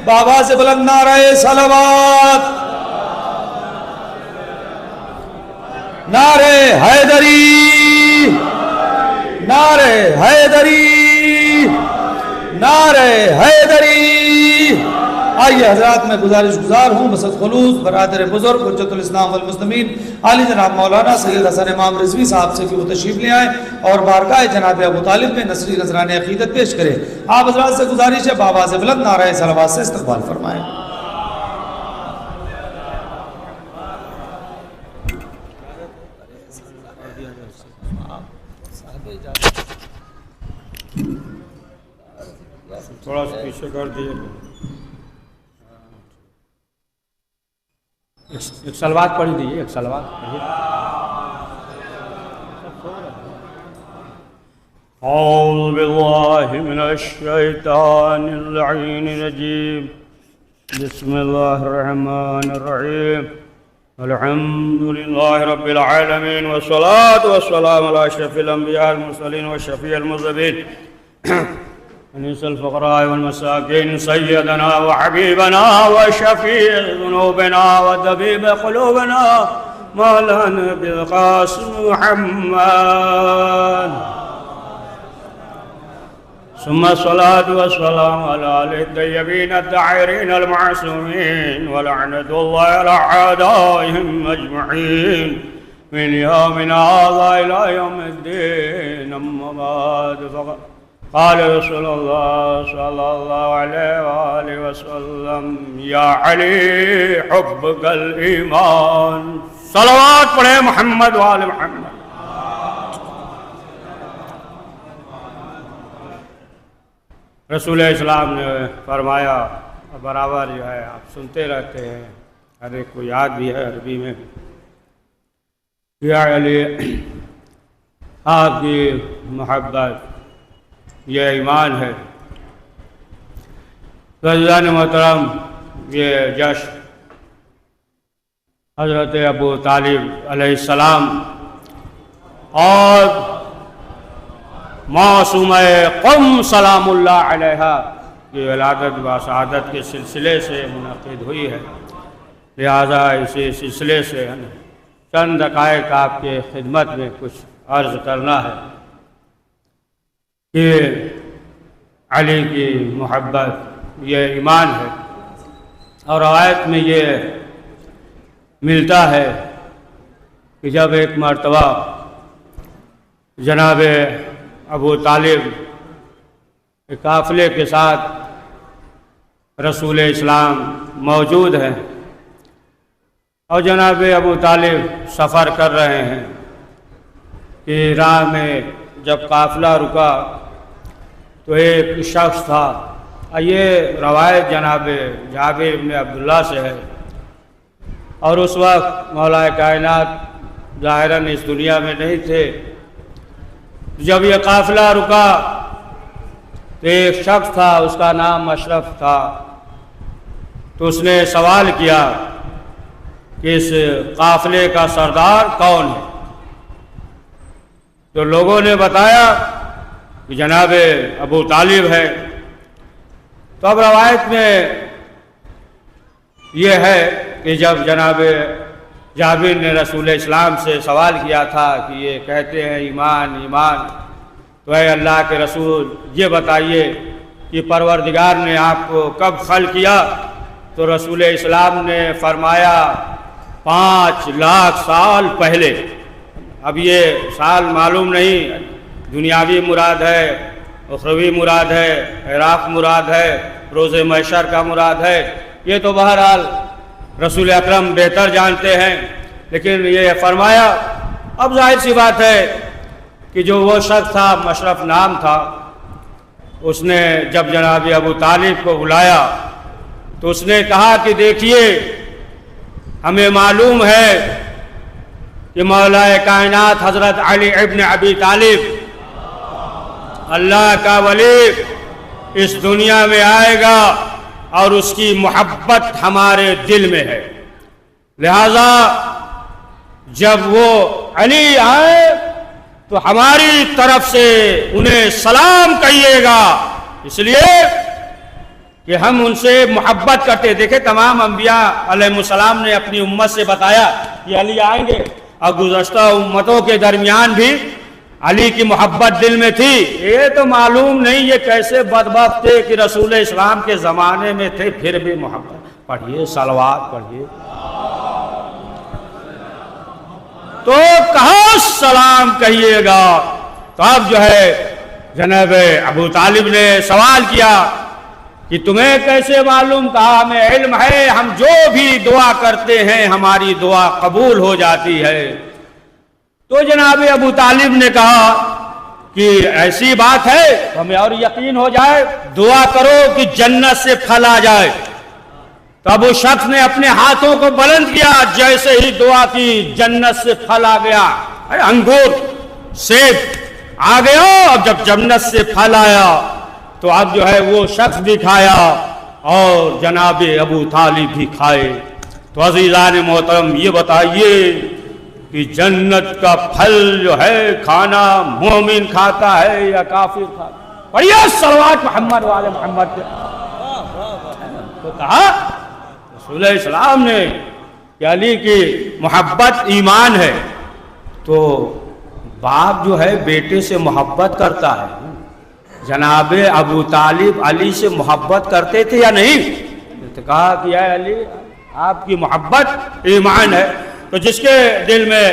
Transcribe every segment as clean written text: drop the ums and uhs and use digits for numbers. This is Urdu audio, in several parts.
بابا سے بلند نعرہ صلوات، نعرہ حیدری، نعرہ حیدری، نعرہ حیدری۔ آئیے حضرات، میں گزار ہوں بسط خلوص برادر بزرگ حجت الاسلام والمسلمین عالی جناب مولانا سید حسن امام رضوی صاحب سے کہ وہ تشریف لے آئیں اور بارگاہ جناب ابو طالب میں نصری نذرانِ عقیدت پیش کریں۔ آپ حضرات سے گزارش ہے بابا سے بلند نعرہ صلوات سے استقبال فرمائیں۔ تھوڑا سا پیچھے کر دیے، ایک سلوات پڑھی دیجیے، ایک سلوات پڑھی۔ اعوذ باللہ من الشیطان اللعین الرجیم، بسم اللہ الرحمن الرحیم، الحمد للہ رب العالمین، والصلاة والسلام علی اشرف الانبیاء المرسلین والشفیع المذنبین، انیس الفقراء والمساکین، سیدنا وحبیبنا وشفیع ذنوبنا وطبیب قلوبنا مولانا بالقاسم محمد، ثم الصلاة والسلام على آله الطيبين الطاهرين المعصومين، ولعنة الله على أعدائهم أجمعين من يومنا هذا إلى يوم الدين. أما بعد، فقد قال رسول الله صلى الله عليه وآله وسلم: يا علي حبك الإيمان. صلوات پڑھیں محمد وآل محمد۔ رسول اسلام نے فرمایا، برابر جو ہے آپ سنتے رہتے ہیں، ہر ایک کو یاد بھی ہے عربی میں، یا علی آپ کی محبت یہ ایمان ہے۔ عزیزان محترم، یہ جشن حضرت ابو طالب علیہ السلام اور معصومہ قم سلام اللہ علیہا کی ولادت و سعادت کے سلسلے سے منعقد ہوئی ہے، لہذا اسی سلسلے سے چند دقائق آپ کے خدمت میں کچھ عرض کرنا ہے کہ علی کی محبت یہ ایمان ہے، اور روایت میں یہ ملتا ہے کہ جب ایک مرتبہ جناب ابو طالب ایک قافلے کے ساتھ رسول اسلام موجود ہیں اور جناب ابو طالب سفر کر رہے ہیں کہ راہ میں جب قافلہ رکا تو ایک شخص تھا، یہ روایت جناب جابر بن عبداللہ سے ہے، اور اس وقت مولا کائنات ظاہراً اس دنیا میں نہیں تھے۔ جب یہ قافلہ رکا تو ایک شخص تھا، اس کا نام اشرف تھا، تو اس نے سوال کیا کہ اس قافلے کا سردار کون ہے؟ تو لوگوں نے بتایا کہ جناب ابو طالب ہے۔ تو اب روایت میں یہ ہے کہ جب جناب جابر نے رسول اسلام سے سوال کیا تھا کہ یہ کہتے ہیں ایمان ایمان، تو اے اللہ کے رسول یہ بتائیے کہ پروردگار نے آپ کو کب خلق کیا؟ تو رسول اسلام نے فرمایا 5 لاکھ سال پہلے۔ اب یہ سال معلوم نہیں، دنیاوی مراد ہے، اخروی مراد ہے، عراق مراد ہے، روز محشر کا مراد ہے، یہ تو بہرحال رسول اکرم بہتر جانتے ہیں، لیکن یہ فرمایا۔ اب ظاہر سی بات ہے کہ جو وہ شخص تھا، مشرف نام تھا، اس نے جب جناب ابو طالب کو بلایا تو اس نے کہا کہ دیکھیے، ہمیں معلوم ہے کہ مولا کائنات حضرت علی ابن ابی طالب اللہ کا ولی اس دنیا میں آئے گا اور اس کی محبت ہمارے دل میں ہے، لہذا جب وہ علی آئے تو ہماری طرف سے انہیں سلام کہیے گا، اس لیے کہ ہم ان سے محبت کرتے. دیکھیں تمام انبیاء علیہ السلام نے اپنی امت سے بتایا کہ علی آئیں گے، اور گزشتہ امتوں کے درمیان بھی علی کی محبت دل میں تھی. یہ تو معلوم نہیں یہ کیسے بدبخت تھے کہ رسول اسلام کے زمانے میں تھے پھر بھی محبت. پڑھیے صلوات پڑھیے. تو کہاں سلام کہیے گا. تو اب جو ہے جناب ابو طالب نے سوال کیا کہ تمہیں کیسے معلوم؟ کہا ہمیں علم ہے، ہم جو بھی دعا کرتے ہیں ہماری دعا قبول ہو جاتی ہے. تو جناب ابو طالب نے کہا کہ ایسی بات ہے تو ہمیں اور یقین ہو جائے، دعا کرو کہ جنت سے پھل آ جائے. تو اب اس شخص نے اپنے ہاتھوں کو بلند کیا، جیسے ہی دعا کی جنت سے پھل آ گیا. انگور سیب آ گیا. اب جب جنت سے پھل آیا تو اب جو ہے وہ شخص بھی کھایا اور جناب ابو طالب بھی کھائے. تو عزیزان محترم یہ بتائیے کہ جنت کا پھل جو ہے کھانا مومن کھاتا ہے یا کافر کھاتا ہے؟ پڑھیے صلوات محمد والے محمد. تو کہا رسول اسلام نے کہ علی کی محبت ایمان ہے. تو باپ جو ہے بیٹے سے محبت کرتا ہے. جناب ابو طالب علی سے محبت کرتے تھے یا نہیں؟ تو کہا کہ اے علی آپ کی محبت ایمان ہے. تو جس کے دل میں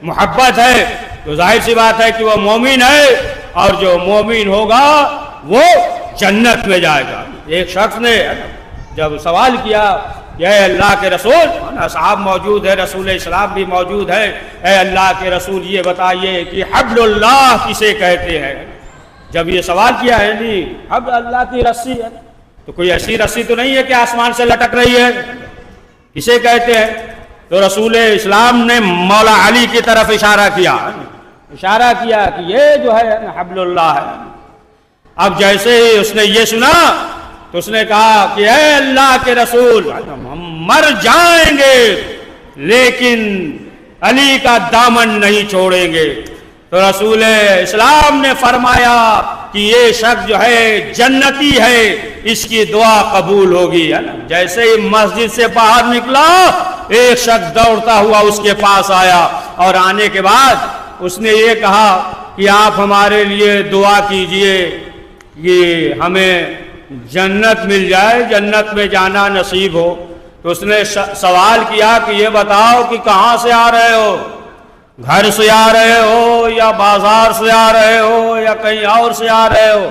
محبت ہے تو ظاہر سی بات ہے کہ وہ مومن ہے، اور جو مومن ہوگا وہ جنت میں جائے گا. ایک شخص نے جب سوال کیا کہ اے اللہ کے رسول، اصحاب موجود ہے، رسول اسلام بھی موجود ہے، اے اللہ کے رسول یہ بتائیے کہ حبل اللہ کسے کہتے ہیں؟ جب یہ سوال کیا ہے نہیں حبل اللہ کی رسی ہے، تو کوئی ایسی رسی تو نہیں ہے کہ آسمان سے لٹک رہی ہے، کسے کہتے ہیں؟ تو رسول اسلام نے مولا علی کی طرف اشارہ کیا کہ یہ جو ہے حبل اللہ ہے. اب جیسے ہی اس نے یہ سنا تو اس نے کہا کہ اے اللہ کے رسول، ہم مر جائیں گے لیکن علی کا دامن نہیں چھوڑیں گے. تو رسول اسلام نے فرمایا کہ یہ شخص جو ہے جنتی ہے، اس کی دعا قبول ہوگی. جیسے ہی مسجد سے باہر نکلا ایک شخص دوڑتا ہوا اس کے پاس آیا، اور آنے کے بعد اس نے یہ کہا کہ آپ ہمارے لیے دعا کیجئے کہ ہمیں جنت مل جائے، جنت میں جانا نصیب ہو. تو اس نے سوال کیا کہ یہ بتاؤ کہ کہاں سے آ رہے ہو؟ گھر سے آ رہے ہو یا بازار سے آ رہے ہو یا کہیں اور سے آ رہے ہو؟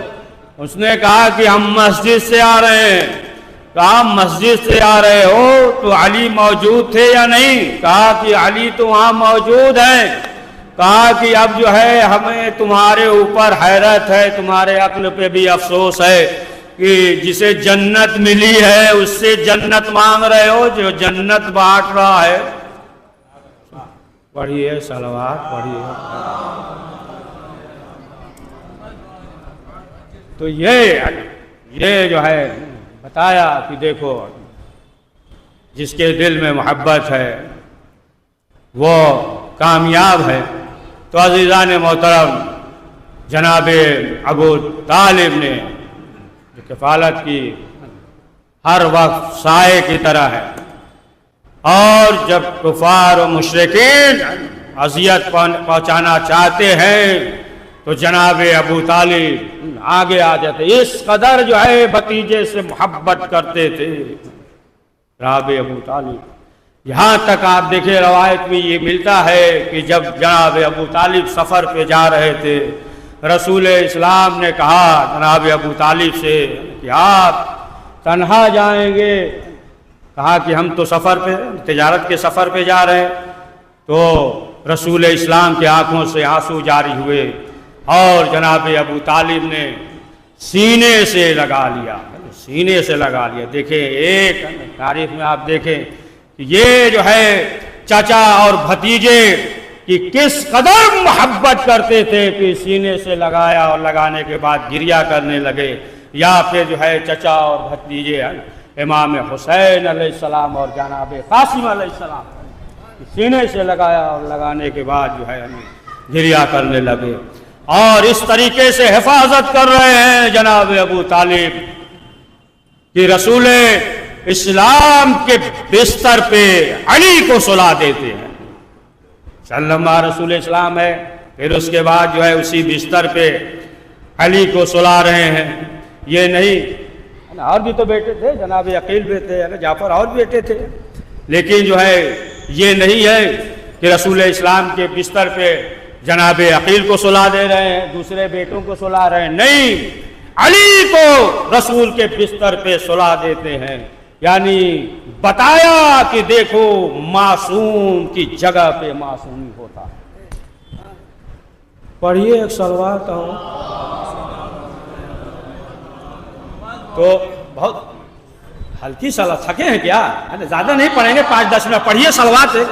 اس نے کہا کہ ہم مسجد سے آ رہے ہیں. کہا مسجد سے آ رہے ہو تو علی موجود تھے یا نہیں؟ کہا کہ علی تو وہاں موجود ہیں. کہا کہ اب جو ہے ہمیں تمہارے اوپر حیرت ہے، تمہارے عقل پہ بھی افسوس ہے کہ جسے جنت ملی ہے اس سے جنت مانگ رہے ہو جو جنت بانٹ رہا ہے. پڑھیے صلوات پڑھیے. تو یہ جو ہے بتایا کہ دیکھو جس کے دل میں محبت ہے وہ کامیاب ہے. تو عزیزان محترم جناب ابو طالب نے جو کفالت کی ہر وقت سائے کی طرح ہے، اور جب کفار و مشرکین اذیت پہنچانا چاہتے ہیں تو جناب ابو طالب آگے آ جاتے. اس قدر جو ہے بھتیجے سے محبت کرتے تھے جناب ابو طالب. یہاں تک آپ دیکھیں روایت میں یہ ملتا ہے کہ جب جناب ابو طالب سفر پہ جا رہے تھے رسول اسلام نے کہا جناب ابو طالب سے کہ آپ تنہا جائیں گے؟ کہا کہ ہم تو سفر پہ تجارت کے سفر پہ جا رہے ہیں. تو رسول اسلام کی آنکھوں سے آنسو جاری ہوئے اور جناب ابو طالب نے سینے سے لگا لیا. دیکھیں ایک تاریخ میں آپ دیکھیں کہ یہ جو ہے چچا اور بھتیجے کی کس قدر محبت کرتے تھے کہ سینے سے لگایا اور لگانے کے بعد گریہ کرنے لگے. یا پھر جو ہے چچا اور بھتیجے امام حسین علیہ السلام اور جناب قاسم علیہ السلام سینے سے لگایا اور لگانے کے بعد جو ہے گریہ کرنے لگے، اور اس طریقے سے حفاظت کر رہے ہیں جناب ابو طالب. کہ رسول اسلام کے بستر پہ علی کو سلا دیتے ہیں. سلمہ رسول اسلام ہے، پھر اس کے بعد جو ہے اسی بستر پہ علی کو سلا رہے ہیں. یہ نہیں، اور بھی تو بیٹے تھے، جناب عقیل بھی تھے، جعفر اور بھی بیٹے تھے، لیکن جو ہے یہ نہیں ہے کہ رسول اسلام کے بستر پہ جناب عقیل کو سلا دے رہے ہیں، دوسرے بیٹوں کو سلا رہے ہیں. نہیں، علی کو رسول کے بستر پہ سلا دیتے ہیں. یعنی بتایا کہ دیکھو معصوم کی جگہ پہ معصومی ہوتا ہے. پڑھیے ایک صلوات ہو تو بہت ہلکی صلوات. تھکے ہیں کیا؟ زیادہ نہیں پڑھیں گے، 5-10 منٹ پڑھیے صلوات ہے.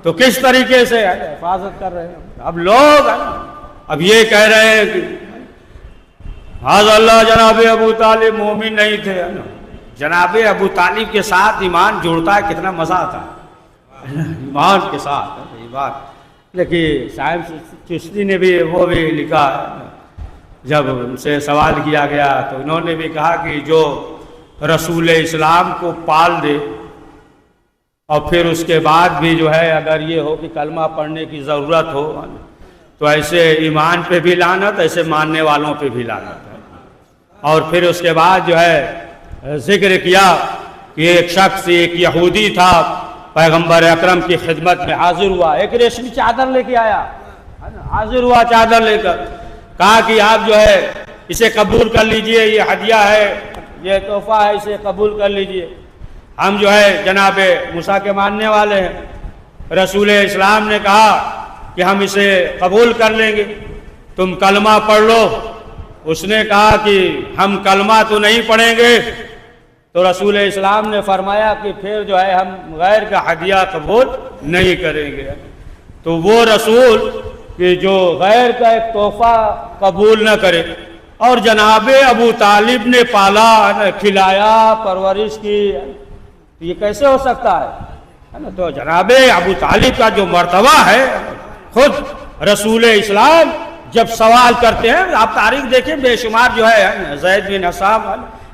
تو کس طریقے سے حفاظت کر رہے ہیں. اب لوگ اب یہ کہہ رہے ہیں کہ حاضر اللہ جناب ابو طالب مومن نہیں تھے. جناب ابو طالب کے ساتھ ایمان جوڑتا ہے، کتنا مزہ آتا ہے ایمان کے ساتھ. یہ بات لیکن صاحب چشتی نے بھی وہ بھی لکھا ہے، جب ان سے سوال کیا گیا تو انہوں نے بھی کہا کہ جو رسول اسلام کو پال دے اور پھر اس کے بعد بھی جو ہے اگر یہ ہو کہ کلمہ پڑھنے کی ضرورت ہو تو ایسے ایمان پہ بھی لعنت، ایسے ماننے والوں پہ بھی لعنت ہے. اور پھر اس کے بعد جو ہے ذکر کیا کہ ایک شخص، ایک یہودی تھا، پیغمبر اکرم کی خدمت میں حاضر ہوا، ایک ریشمی چادر لے کے آیا، حاضر ہوا چادر لے کر، کہا کہ آپ جو ہے اسے قبول کر لیجئے، یہ ہدیہ ہے، یہ تحفہ ہے، اسے قبول کر لیجئے. ہم جو ہے جناب موسیٰ کے ماننے والے ہیں. رسول اسلام نے کہا کہ ہم اسے قبول کر لیں گے، تم کلمہ پڑھ لو. اس نے کہا کہ ہم کلمہ تو نہیں پڑھیں گے. تو رسول اسلام نے فرمایا کہ پھر جو ہے ہم غیر کا ہدیہ قبول نہیں کریں گے. تو وہ رسول کہ جو غیر کا ایک تحفہ قبول نہ کرے، اور جناب ابو طالب نے پالا، کھلایا، پرورش کی، یہ کیسے ہو سکتا ہے؟ تو جناب ابو طالب کا جو مرتبہ ہے، خود رسول اسلام جب سوال کرتے ہیں، آپ تاریخ دیکھیں، بے شمار جو ہے زید بن حسام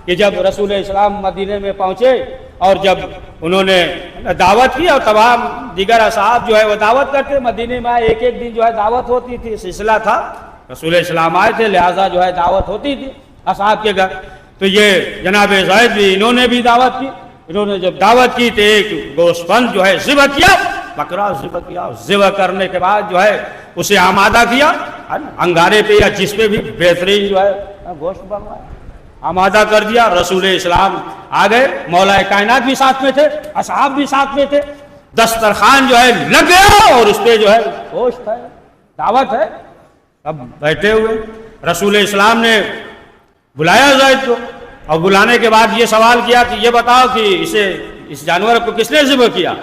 کہ جب رسول اسلام مدینے میں پہنچے اور جب انہوں نے دعوت کی، اور تمام دیگر اصحاب جو ہے وہ دعوت کرتے، مدینے میں ایک ایک دن جو ہے دعوت ہوتی تھی، سلسلہ تھا، رسول اسلام آئے تھے لہٰذا جو ہے دعوت ہوتی تھی اصحاب کے گھر. تو یہ جناب زید بھی، انہوں نے بھی دعوت کی. انہوں نے جب دعوت کی تو ایک گوشت بند جو ہے ذبح کیا، بکرا ذبح کیا. ذبح کرنے کے بعد جو ہے اسے آمادہ کیا انگارے پہ یا جس پہ بھی بہترین جو ہے گوشت بن رہا ہے، آمادہ کر دیا. رسول اسلام آ گئے، مولا کائنات بھی ساتھ میں تھے، اصحاب بھی ساتھ میں تھے. دسترخوان جو ہے لگ گیا اور اس پہ جو ہے گوشت ہے، دعوت ہے. اب بیٹھے ہوئے رسول اسلام نے بلایا زید کو، اور بلانے کے بعد یہ سوال کیا کہ یہ بتاؤ کہ اس جانور کو کس نے ذبح کیا؟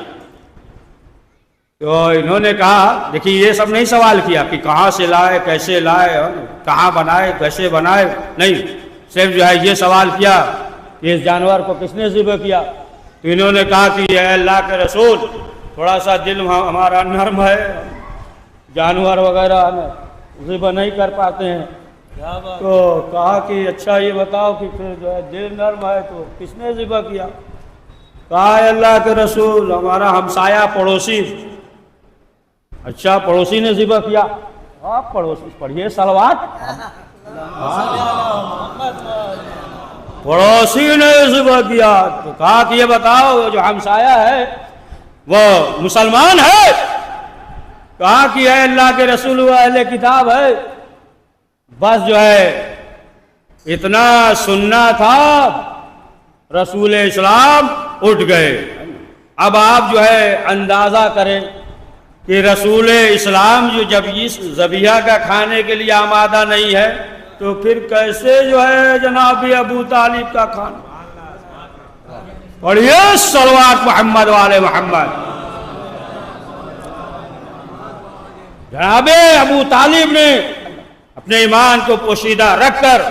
تو انہوں نے کہا، دیکھیے یہ سب نہیں سوال کیا کہ کہاں سے لائے، کیسے لائے، کہاں بنائے، کیسے بنائے، نہیں، صرف جو ہے یہ سوال کیا کہ اس جانور کو کس نے ذبح کیا؟ تو انہوں نے کہا کہ اے اللہ کے رسول، تھوڑا سا دل ہمارا نرم ہے، جانور وغیرہ ذبح نہیں کر پاتے ہیں. تو کہا کہ اچھا یہ بتاؤ کہ پھر جو ہے دل نرم ہے تو کس نے ذبح کیا؟ کہا اے اللہ کے رسول، ہمارا ہمسایہ پڑوسی. اچھا پڑوسی نے ذبح کیا؟ آپ پڑوسی پڑھیے صلوات. پڑوسی نے ذبح کیا. تو کہا کہ یہ بتاؤ جو ہمسایہ ہے وہ مسلمان ہے؟ کہا کہ اے اللہ کے رسول وہ اہل کتاب ہے. بس جو ہے اتنا سننا تھا، رسول اسلام اٹھ گئے. اب آپ جو ہے اندازہ کریں کہ رسول اسلام جو جب اس ذبیحہ کا کھانے کے لیے آمادہ نہیں ہے تو پھر کیسے جو ہے جناب ابو طالب کا کھانا؟ پڑھیے صلوات محمد والے محمد. جناب ابو طالب نے اپنے ایمان کو پوشیدہ رکھ کر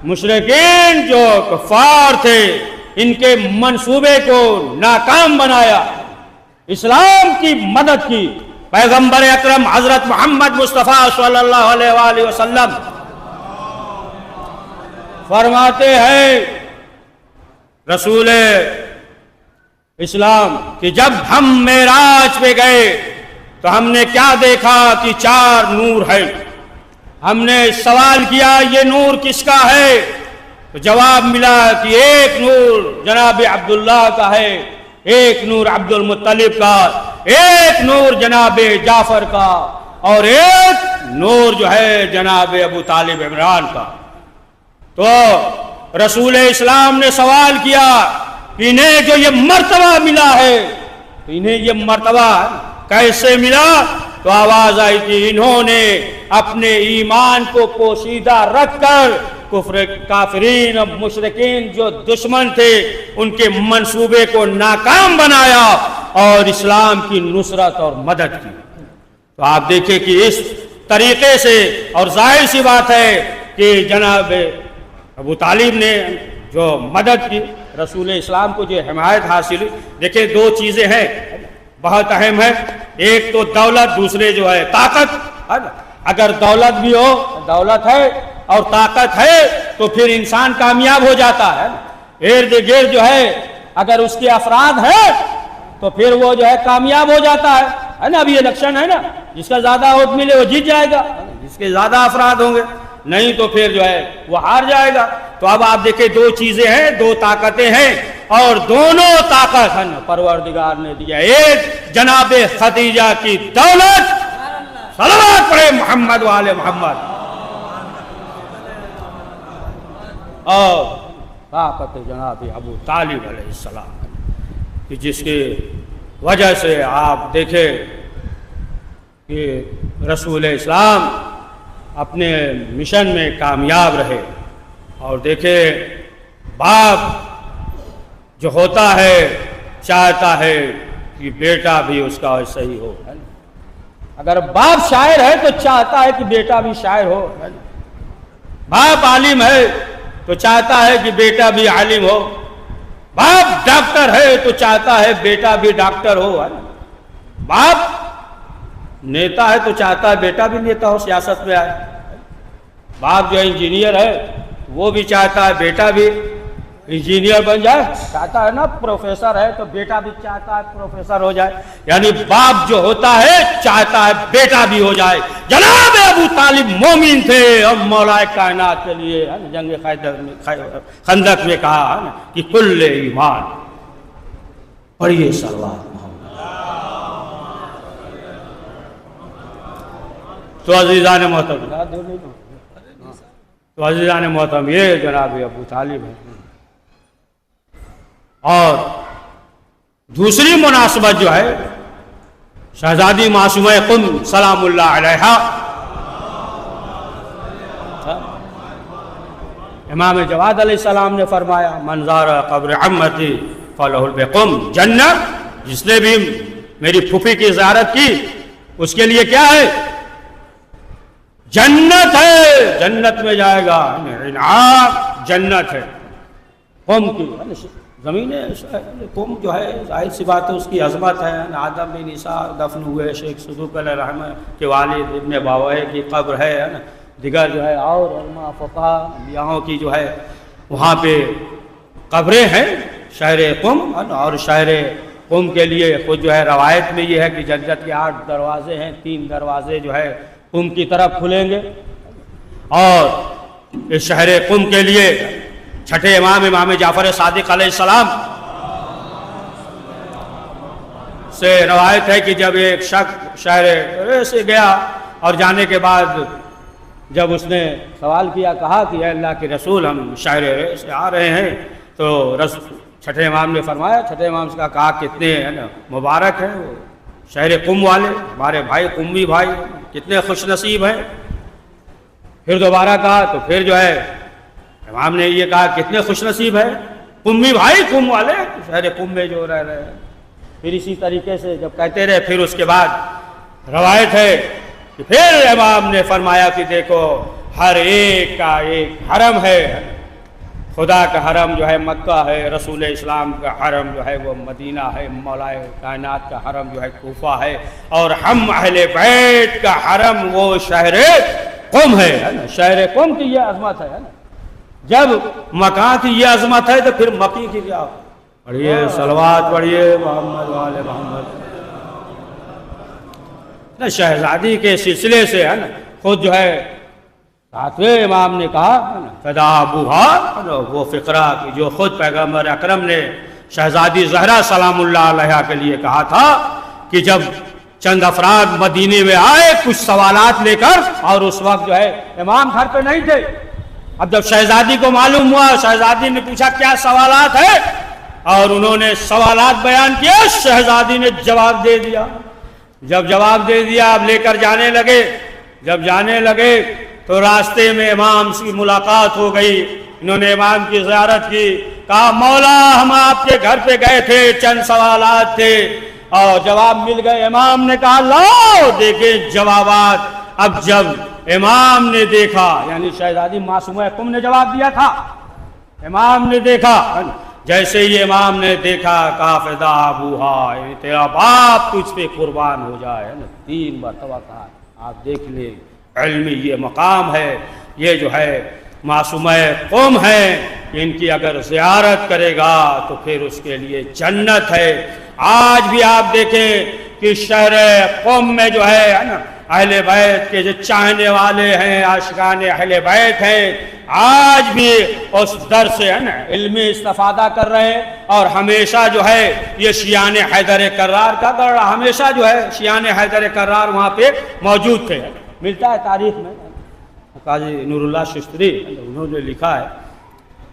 مشرکین جو کفار تھے ان کے منصوبے کو ناکام بنایا، اسلام کی مدد کی. پیغمبر اکرم حضرت محمد مصطفیٰ صلی اللہ علیہ وآلہ وسلم فرماتے ہیں رسول اسلام کہ جب ہم معراج پہ گئے تو ہم نے کیا دیکھا کہ 4 نور ہیں. ہم نے سوال کیا یہ نور کس کا ہے؟ تو جواب ملا کہ ایک نور جناب عبداللہ کا ہے، ایک نور عبد المطلب کا، ایک نور جناب جعفر کا، اور ایک نور جو ہے جناب ابو طالب عمران کا. تو رسول اسلام نے سوال کیا انہیں جو یہ مرتبہ ملا ہے تو انہیں یہ مرتبہ کیسے ملا؟ تو آواز آئی کہ انہوں نے اپنے ایمان کو پوشیدہ رکھ کر کافرین اور مشرکین جو دشمن تھے ان کے منصوبے کو ناکام بنایا اور اسلام کی نصرت اور مدد کی. تو آپ دیکھیں کہ اس طریقے سے، اور ظاہر سی بات ہے کہ جناب ابو طالب نے جو مدد کی رسول اسلام کو جو حمایت حاصل، دیکھیں 2 چیزیں ہیں بہت اہم ہے. ایک تو دولت، دوسرے جو ہے طاقت. اگر دولت بھی ہو، دولت ہے اور طاقت ہے تو پھر انسان کامیاب ہو جاتا ہے. ارد گرد جو ہے اگر اس کے افراد ہیں تو پھر وہ جو ہے کامیاب ہو جاتا ہے نا. ابھی الیکشن ہے نا، جس کا زیادہ ووٹ ملے وہ جیت جائے گا، جس کے زیادہ افراد ہوں گے، نہیں تو پھر جو ہے وہ ہار جائے گا. تو اب آپ دیکھیں 2 چیزیں ہیں، 2 طاقتیں ہیں، اور دونوں طاقت ہے نا پروردگار نے دیا. ایک جناب خدیجہ کی دولت، صلوات پڑھے محمد والے محمد، اور طاقت جناب ابو طالب علیہ السلام کہ جس کی وجہ سے آپ دیکھیں کہ رسول اسلام اپنے مشن میں کامیاب رہے. اور دیکھیں باپ جو ہوتا ہے چاہتا ہے کہ بیٹا بھی اس کا ویسا ہی ہو. اگر باپ شاعر ہے تو چاہتا ہے کہ بیٹا بھی شاعر ہو. باپ عالم ہے تو چاہتا ہے کہ بیٹا بھی عالم ہو. باپ ڈاکٹر ہے تو چاہتا ہے بیٹا بھی ڈاکٹر ہو. باپ نیتا ہے تو چاہتا ہے بیٹا بھی نیتا ہو، سیاست میں آئے. باپ جو انجینئر ہے وہ بھی چاہتا ہے بیٹا بھی انجینئر بن جائے. چاہتا ہے نا پروفیسر ہے تو بیٹا بھی چاہتا ہے پروفیسر ہو جائے. یعنی باپ جو ہوتا ہے چاہتا ہے بیٹا بھی ہو جائے. جناب ابو طالب مومن تھے اور مولا کائنات کے لیے جنگ خندق میں کہا کہ کل ایمان. پڑھیے صلوات محمد. تو عزیزان محترم یہ جناب ابو طالب ہے. اور دوسری مناسبت جو ہے شہزادی معصومہ قم سلام اللہ علیہا، امام جواد علیہ السلام نے فرمایا من زار قبر عمتی فلہ بقم جنہ. جس نے بھی میری پھوپھی کی زیارت کی اس کے لیے کیا ہے؟ جنت ہے، جنت میں جائے گا. انعام جنت ہے. قم کی زمین قم جو ہے ظاہر سی بات ہے اس کی عظمت ہے. آدم بن عیسیٰ دفن ہوئے، شیخ صدوق علیہ الرحمہ کے والد ابن باویہ کی قبر ہے نا. دیگر جو ہے اور علماء فقہا انبیاءوں کی جو ہے وہاں پہ قبریں ہیں شہر قم. اور شہر قم کے لیے خود جو ہے روایت میں یہ ہے کہ جنت کے 8 دروازے ہیں، 3 دروازے جو ہے قم کی طرف کھلیں گے. اور اس شہر قم کے لیے چھٹے امام جعفر صادق علیہ السلام سے روایت ہے کہ جب ایک شخص شہر سے گیا اور جانے کے بعد جب اس نے سوال کیا، کہا کہ اے اللہ کے رسول ہم شہر سے آ رہے ہیں، تو چھٹے امام نے فرمایا، چھٹے امام سے کہا کتنے مبارک ہیں وہ شہر قم والے، ہمارے بھائی قمی بھائی کتنے خوش نصیب ہیں. پھر دوبارہ کہا تو پھر جو ہے امام نے یہ کہا کتنے خوش نصیب ہیں قمی بھائی قم والے شہر قم میں جو رہ رہے ہیں. پھر اسی طریقے سے جب کہتے رہے پھر اس کے بعد روایت ہے کہ پھر امام نے فرمایا کہ دیکھو ہر ایک کا ایک حرم ہے. خدا کا حرم جو ہے مکہ ہے، رسول اسلام کا حرم جو ہے وہ مدینہ ہے، مولا کائنات کا حرم جو ہے کوفہ ہے، اور ہم اہل بیت کا حرم وہ شہر قم ہے نا. شہر قم کی یہ عظمت ہے نا. جب مکان کی یہ عظمت ہے تو پھر مکی کی کیا؟ پڑھیے صلوات پڑھیے محمد والے محمد۔ شہزادی کے سلسلے سے ہے نا خود جو ہے ساتویں امام نے کہا فدا ابوہا، وہ فقرہ کی جو خود پیغمبر اکرم نے شہزادی زہرا سلام اللہ علیہا کے لیے کہا تھا کہ جب چند افراد مدینے میں آئے کچھ سوالات لے کر، اور اس وقت جو ہے امام گھر پہ نہیں تھے۔ اب جب شہزادی کو معلوم ہوا، شہزادی نے پوچھا کیا سوالات ہیں، اور انہوں نے سوالات بیان کیا، شہزادی نے جواب دے دیا۔ جب جواب دے دیا اب لے کر جانے لگے، جب جانے لگے تو راستے میں امام سے ملاقات ہو گئی، انہوں نے امام کی زیارت کی، کہا مولا ہم آپ کے گھر پہ گئے تھے، چند سوالات تھے اور جواب مل گئے۔ امام نے کہا لاؤ دیکھیں جوابات۔ اب جب امام نے دیکھا، یعنی شہزادی معصومہ قم نے جواب دیا تھا، امام نے دیکھا، جیسے ہی امام نے دیکھا کہا فدا ابوہا، تیرا باپ تجھ پہ قربان ہو جائے، 3 مرتبہ کہا۔ آپ دیکھ لیں علمی یہ مقام ہے، یہ جو ہے معصومہ قوم ہے، ان کی اگر زیارت کرے گا تو پھر اس کے لیے جنت ہے۔ آج بھی آپ دیکھیں کہ شہر قوم میں جو ہے نا اہل بیت کے جو چاہنے والے ہیں، عاشقان اہل بیت ہیں، آج بھی اس در سے ہے نا علمی استفادہ کر رہے ہیں، اور ہمیشہ جو ہے یہ شیعان حیدر کرار کا گڑھا، ہمیشہ جو ہے شیعان حیدر کرار وہاں پہ موجود تھے۔ ملتا ہے تاریخ میں، قاضی نور اللہ ششتری انہوں نے لکھا ہے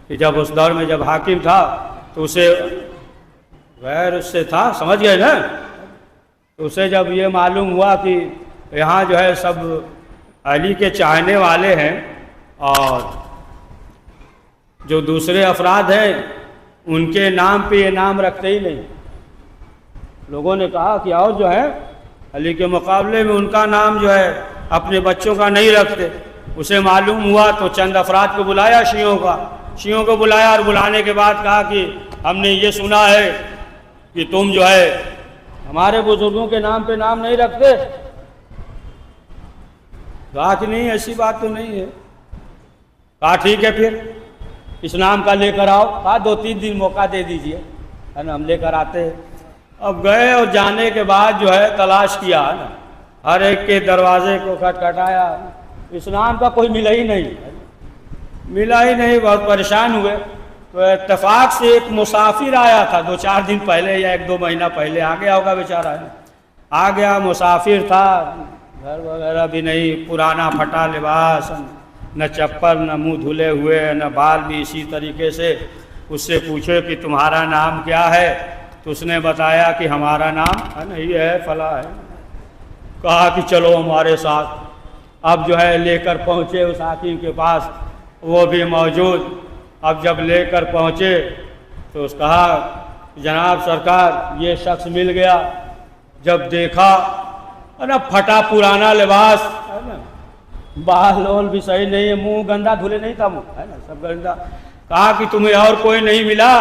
کہ جب اس دور میں جب حاکم تھا تو اسے غیر اس سے تھا، سمجھ گئے نا، تو اسے جب یہ معلوم ہوا کہ یہاں جو ہے سب علی کے چاہنے والے ہیں اور جو دوسرے افراد ہیں ان کے نام پہ یہ نام رکھتے ہی نہیں، لوگوں نے کہا کہ اور جو ہے علی کے مقابلے میں ان کا نام جو ہے اپنے بچوں کا نہیں رکھتے۔ اسے معلوم ہوا تو چند افراد کو بلایا، شیعوں کو بلایا، اور بلانے کے بعد کہا کہ ہم نے یہ سنا ہے کہ تم جو ہے ہمارے بزرگوں کے نام پہ نام نہیں رکھتے۔ کہا کہ نہیں ایسی بات تو نہیں ہے۔ کہا ٹھیک ہے پھر اس نام کا لے کر آؤ۔ کہا 2-3 دن موقع دے دیجئے، ہے نا، ہم لے کر آتے ہیں۔ اب گئے اور جانے کے بعد جو ہے تلاش کیا، ہے نا، ہر ایک کے دروازے کو کھٹکھٹایا، اس نام کا کوئی ملا ہی نہیں، بہت پریشان ہوئے۔ تو اتفاق سے ایک مسافر آیا تھا 2-4 دن پہلے یا 1-2 مہینہ پہلے، آ گیا ہوگا بیچارہ، آ گیا، مسافر تھا، گھر وغیرہ بھی نہیں، پرانا پھٹا لباس، نہ چپل، نہ منہ دھلے ہوئے، نہ بال بھی اسی طریقے سے۔ اس سے پوچھو کہ تمہارا نام کیا ہے، تو اس نے بتایا کہ ہمارا نام ہے نا یہ ہے فلاں ہے۔ کہا کہ چلو ہمارے ساتھ۔ اب جو ہے لے کر پہنچے اس حاکم کے پاس، وہ بھی موجود۔ اب جب لے کر پہنچے تو اس کہا جناب سرکار یہ شخص مل گیا۔ جب دیکھا ہے نا پھٹا پرانا لباس، ہے نا، بال لول بھی صحیح نہیں ہے، منہ گندا دھلے نہیں تھا، منہ ہے نا سب گندا۔ کہا کہ تمہیں اور کوئی نہیں ملا؟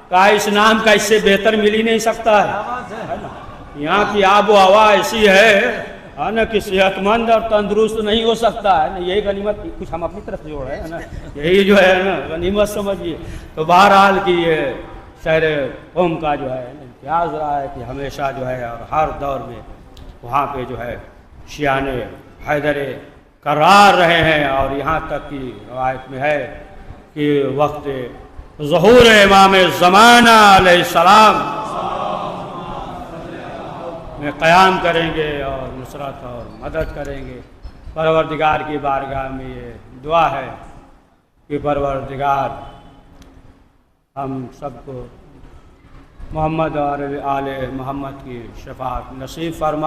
کہا اس نام کا اس سے بہتر مل ہی نہیں سکتا ہے نا، یہاں کی آب و ہوا ایسی ہے نا کہ صحت مند اور تندرست نہیں ہو سکتا ہے نا، یہی غنیمت کچھ ہم اپنی طرف سے جوڑ رہے ہیں نا، یہی جو ہے نا غنیمت سمجھیے۔ تو بہرحال کی یہ شہر قوم کا جو ہے امتیاز رہا ہے کہ ہمیشہ جو ہے اور ہر دور میں وہاں پہ جو ہے شیعان حیدر کرار رہے ہیں، اور یہاں تک کی روایت میں ہے کہ وقت ظہور امام زمانہ علیہ السلام میں قیام کریں گے اور نصرت اور مدد کریں گے۔ پروردگار کی بارگاہ میں یہ دعا ہے کہ پروردگار ہم سب کو محمد اور آل محمد کی شفاعت نصیب فرما۔